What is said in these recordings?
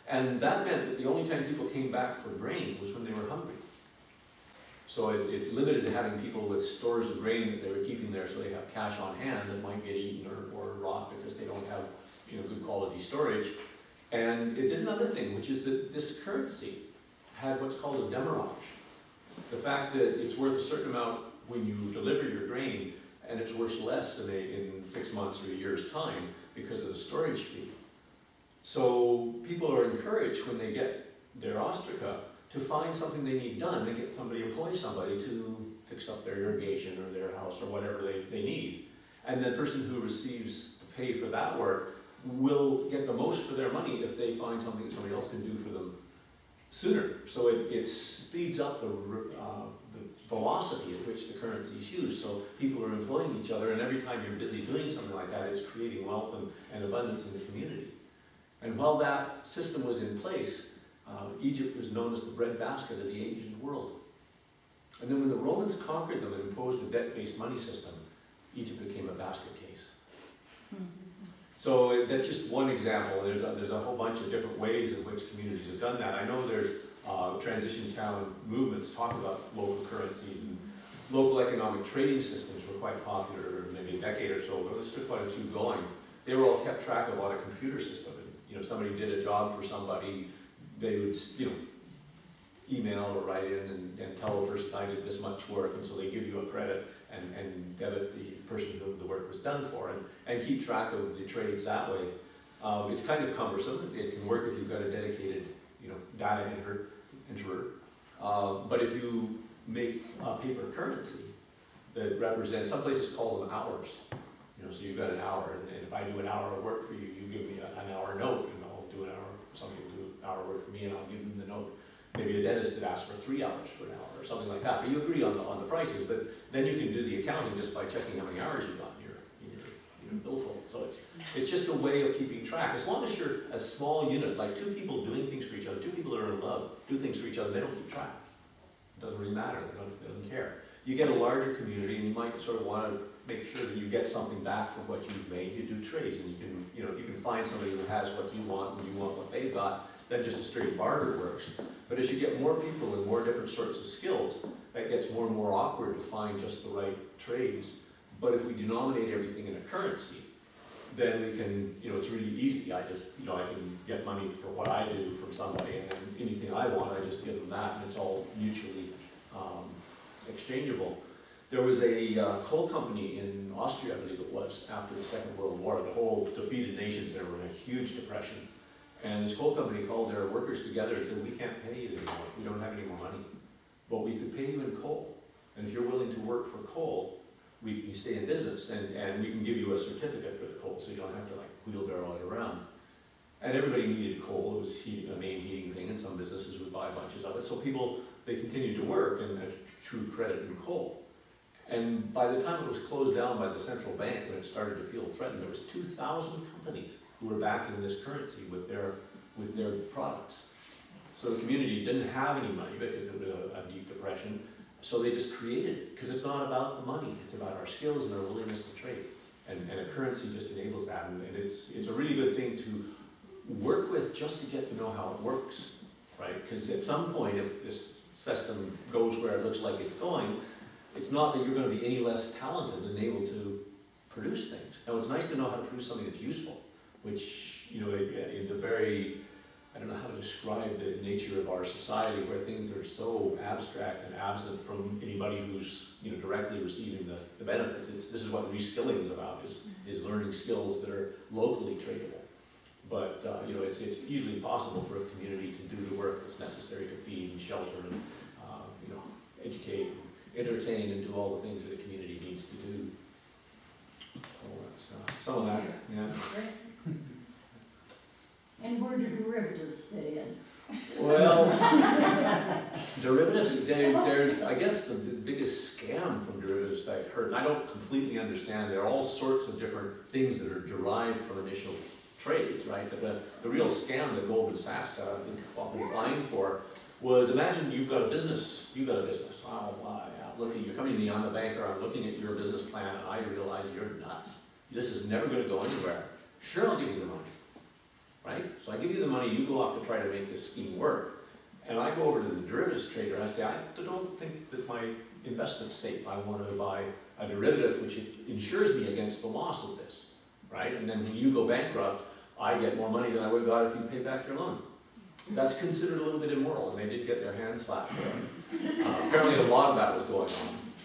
And that meant that the only time people came back for grain was when they were hungry. So it limited to having people with stores of grain that they were keeping there so they have cash on hand that might get eaten or rot because they don't have good quality storage. And it did another thing, which is that this currency had what's called a demurrage. The fact that it's worth a certain amount when you deliver your grain, and it's worth less in 6 months or a year's time because of the storage fee. So people are encouraged when they get their ostraca to find something they need done, to get employ somebody to fix up their irrigation or their house or whatever they need. And the person who receives the pay for that work will get the most for their money if they find something that somebody else can do for them sooner. So it speeds up the velocity at which the currency is used. So people are employing each other, and every time you're busy doing something like that, it's creating wealth and abundance in the community. And while that system was in place, Egypt was known as the breadbasket of the ancient world. And then when the Romans conquered them and imposed a debt-based money system, Egypt became a basket case. So that's just one example. There's a whole bunch of different ways in which communities have done that. I know there's transition town movements talk about local currencies, and local economic trading systems were quite popular maybe a decade or so ago. This took quite a few going. They were all kept track of on a computer system. And, somebody did a job for somebody, they would email or write in and tell the person, I did this much work, and so they give you a credit and debit the person who the work was done for, and keep track of the trades that way. It's kind of cumbersome. It can work if you've got a dedicated data enterer. But if you make a paper currency that represents, some places call them hours. So you've got an hour, and if I do an hour of work for you, you give me an hour note, and I'll do an hour, somebody will do an hour work for me, and I'll give them the note. Maybe a dentist could ask for 3 hours for an hour, or something like that. But you agree on the prices, but then you can do the accounting just by checking how many hours you've got in your billfold. So it's just a way of keeping track. As long as you're a small unit, like 2 people doing things for each other, 2 people that are in love, do things for each other, they don't keep track. It doesn't really matter, they don't care. You get a larger community, and you might sort of want to make sure that you get something back from what you've made. You do trades, and you can, if you can find somebody who has what you want and you want what they've got, then just a straight barter works. But as you get more people and more different sorts of skills, that gets more and more awkward to find just the right trades. But if we denominate everything in a currency, then we can, it's really easy. I just, I can get money for what I do from somebody, and then anything I want, I just give them that, and it's all mutually exchangeable. There was a coal company in Austria, I believe it was, after the Second World War. The whole defeated nations there were in a huge depression. And this coal company called their workers together and said, we can't pay you anymore. We don't have any more money. But we could pay you in coal. And if you're willing to work for coal, we can stay in business, and we can give you a certificate for the coal so you don't have to wheelbarrow it around. And everybody needed coal. It was a main heating thing, and some businesses would buy bunches of it. So people, they continued to work and through credit in coal. And by the time it was closed down by the central bank, when it started to feel threatened, there was 2,000 companies who were backing this currency with their products. So the community didn't have any money because it was a deep depression, so they just created it, because it's not about the money, it's about our skills and our willingness to trade. And a currency just enables that, and it's a really good thing to work with just to get to know how it works, right? Because at some point, if this system goes where it looks like it's going, it's not that you're going to be any less talented and able to produce things. Now, it's nice to know how to produce something that's useful, which, in the very, I don't know how to describe the nature of our society, where things are so abstract and absent from anybody who's, directly receiving the benefits. This is what reskilling is about, is learning skills that are locally tradable. But, it's easily possible for a community to do the work that's necessary to feed and shelter and, educate, entertain, and do all the things that a community needs to do. Some of that, yeah. And where do derivatives fit in? Well, derivatives, there's, I guess, the biggest scam from derivatives that I've heard, and I don't completely understand. There are all sorts of different things that are derived from initial trades, right? But the real scam that Goldman Sachs got, I think, often fined for, was, imagine you've got a business. Look at you, coming to me, I'm a banker, I'm looking at your business plan, and I realize you're nuts. This is never going to go anywhere. Sure, I'll give you the money. right? So I give you the money, you go off to try to make this scheme work. And I go over to the derivatives trader and I say, I don't think that my investment's safe. I want to buy a derivative which insures me against the loss of this, right? And then when you go bankrupt, I get more money than I would have got if you paid back your loan. That's considered a little bit immoral, and they did get their hands slapped for it. Apparently a lot of that was going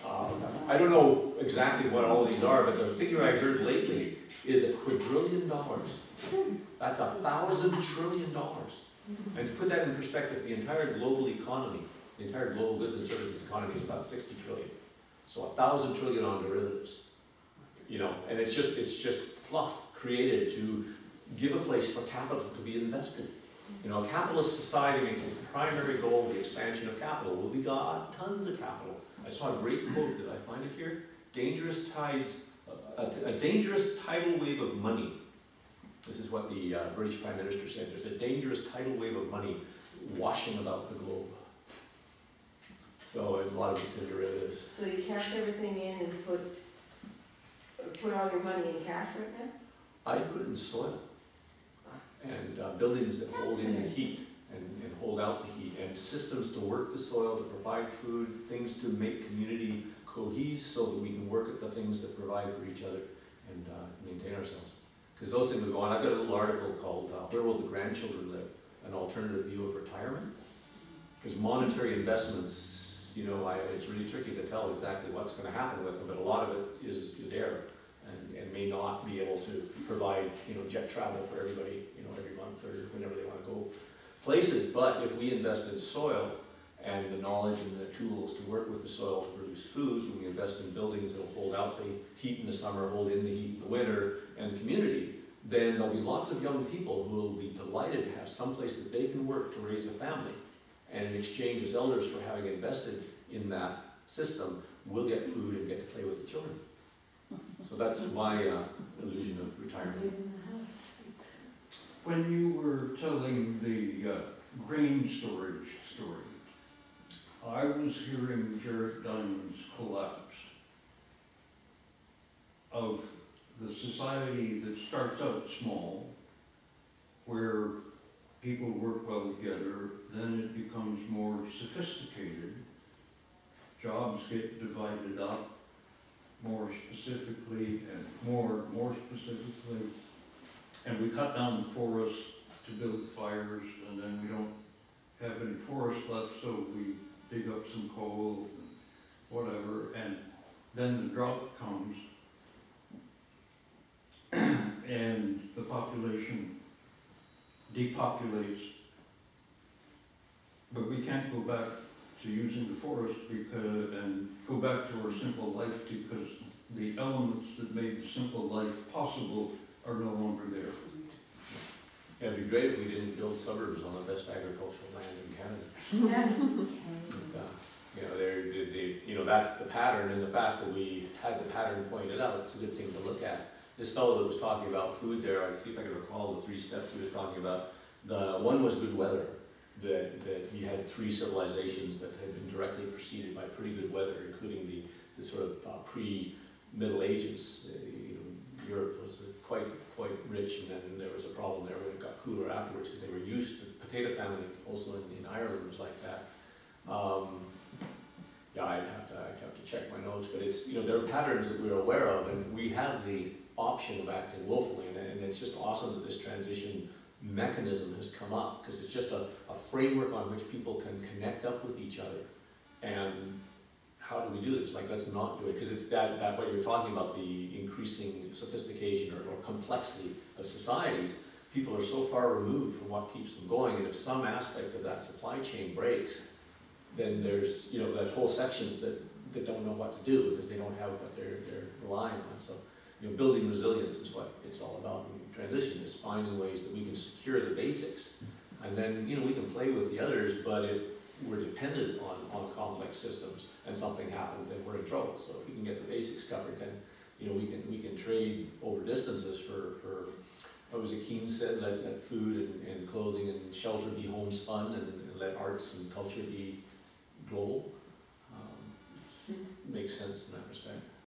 on. I don't know exactly what all of these are, but the figure I heard lately is $1 quadrillion. That's $1,000 trillion. And to put that in perspective, the entire global economy, the entire global goods and services economy is about 60 trillion. So 1,000 trillion on derivatives. You know, and it's just fluff created to give a place for capital to be invested. You know, a capitalist society makes its primary goal the expansion of capital. Well, we got tons of capital. I saw a great quote, did I find it here? Dangerous tides, a dangerous tidal wave of money. This is what the British Prime Minister said. There's a dangerous tidal wave of money washing about the globe. So a lot of it's in derivatives. So you cash everything in and put all your money in cash right now? I put it in soil. And buildings that hold in the heat and hold out the heat, and systems to work the soil, to provide food, things to make community cohese so that we can work at the things that provide for each other and maintain ourselves. Because those things will go on. I've got a little article called Where Will the Grandchildren Live? An Alternative View of Retirement. Because monetary investments, you know, it's really tricky to tell exactly what's going to happen with them, but a lot of it is error. And may not be able to provide, you know, jet travel for everybody, you know, every month or whenever they want to go places. But if we invest in soil and the knowledge and the tools to work with the soil to produce food, and we invest in buildings that will hold out the heat in the summer, hold in the heat in the winter, and community, then there'll be lots of young people who will be delighted to have some place that they can work to raise a family. And in exchange, as elders, for having invested in that system, we'll get food and get to play with the children. So that's my illusion of retirement. When you were telling the grain storage story, I was hearing Jared Diamond's collapse of the society that starts out small, where people work well together, then it becomes more sophisticated, jobs get divided up, more specifically and more specifically, and we cut down the forest to build fires, and then we don't have any forest left, so we dig up some coal and whatever, and then the drought comes and the population depopulates, but we can't go back to using the forest and go back to our simple life because the elements that made the simple life possible are no longer there. Yeah, it'd be great if we didn't build suburbs on the best agricultural land in Canada. You know, that's the pattern, and the fact that we had the pattern pointed out, it's a good thing to look at. This fellow that was talking about food there, I'd see if I can recall the 3 steps he was talking about. The one was good weather. That he had 3 civilizations that had been directly preceded by pretty good weather, including the sort of pre-Middle Ages. You know, Europe was quite rich, and then there was a problem there when it got cooler afterwards because they were used to potato famine. Also in Ireland was like that. Yeah, I'd have to check my notes, but it's, you know, there are patterns that we're aware of, and we have the option of acting willfully, and it's just awesome that this transition mechanism has come up, because it's just a framework on which people can connect up with each other. And how do we do this? Like, let's not do it, because it's that what you're talking about, the increasing sophistication or complexity of societies. People are so far removed from what keeps them going, and if some aspect of that supply chain breaks, then there's, you know, there's whole sections that don't know what to do because they don't have what they're relying on. So, you know, building resilience is what it's all about. Transition is finding ways that we can secure the basics, and then, you know, we can play with the others. But if we're dependent on complex systems and something happens, then we're in trouble. So if we can get the basics covered, then, you know, we can trade over distances for what was it Keynes said, let food and clothing and shelter be homespun, and let arts and culture be global. Makes sense in that respect.